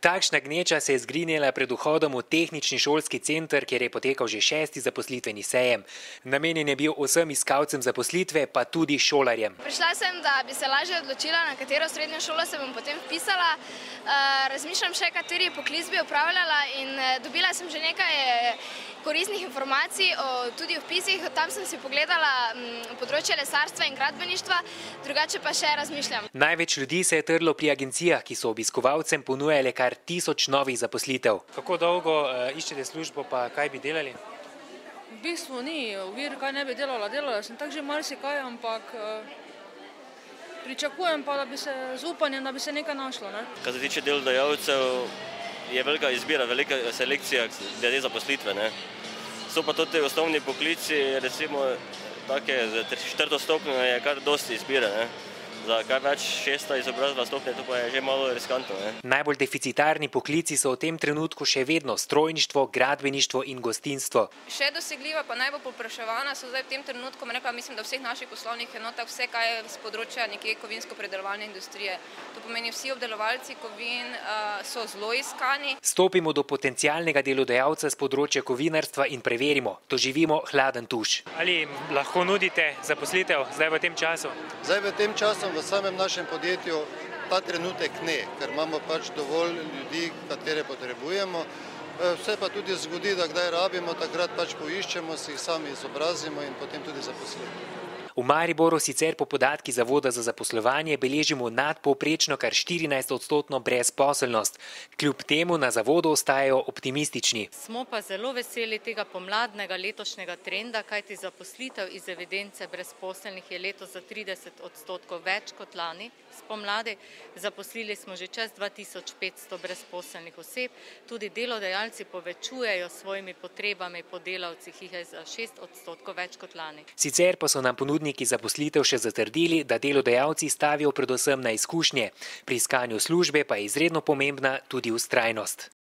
Takšna gneča se je zgrinjala pred vhodom v tehnični šolski center, kjer je potekal že 6. zaposlitveni sejem. Namenjen je bil vsem iskalcem zaposlitve, pa tudi šolarjem. Prišla sem, da bi se lažje odločila, na katero srednjo šolo se bom potem vpisala. Razmišljam še, kateri poklic bi opravljala in dobila sem že nekaj koristnih informacij tudi o vpisih. Tam sem si pogledala področje lesarstva in gradbeništva, drugače pa še razmišljam. Največ ljudi se je trlo pri agencijah, ki so obiskovalcem ponujale kar 1000 novih zaposlitev. Kako dolgo iščete službo, pa kaj bi delali? V bistvu ni ovir, kaj ne bi delala. Delala sem tako že marsikaj, ampak pričakujem pa, da bi se z upanjem, da bi se nekaj našlo. Kar se tiče delodajalcev, je velika izbira, velika selekcija glede zaposlitve. So pa tudi osnovni poklici, recimo take četrto stopnjo je kar dosti izbire. Za kaj več 6. izobrazba stopnje, to pa je že malo riskantno. Najbolj deficitarni poklici so v tem trenutku še vedno strojništvo, gradbeništvo in gostinstvo. Še dosegljiva pa najbolj povpraševana so zdaj v tem trenutku, mislim, da v vseh naših poslovnih enotah vse, kaj je z področja nekje kovinsko-predelovalne industrije. To pomeni, vsi obdelovalci kovin so zelo iskani. Stopimo do potencialnega delodajalca z področja kovinarstva in preverimo, doživimo hladen tuš. Ali lahko nudite zaposlitev zdaj v tem času? Zdaj v tem času v samem našem podjetju ta trenutek ne, ker imamo pač dovolj ljudi, katere potrebujemo. Vse pa tudi zgodi, da kdaj rabimo, takrat pač poiščemo, si jih sami izobrazimo in potem tudi zaposlimo. V Mariboru sicer po podatkih Zavoda za zaposlovanje beležimo nadpovprečno kar 14% brezposelnost. Kljub temu na zavodu ostajajo optimistični. Smo pa zelo veseli tega pomladnega letošnjega trenda, kajti zaposlitev iz evidence brezposelnih je letos za 30% več kot lani spomladi. Zaposlili smo že čez 2500 brezposelnih oseb. Tudi delodajalci povečujejo svojimi potrebami po delavcih, jih je za 6% več kot lani. Sicer pa so nam ponudniki zaposlitev še zatrdili, da delodajalci stavijo predvsem na izkušnje. Pri iskanju službe pa je izredno pomembna tudi vztrajnost.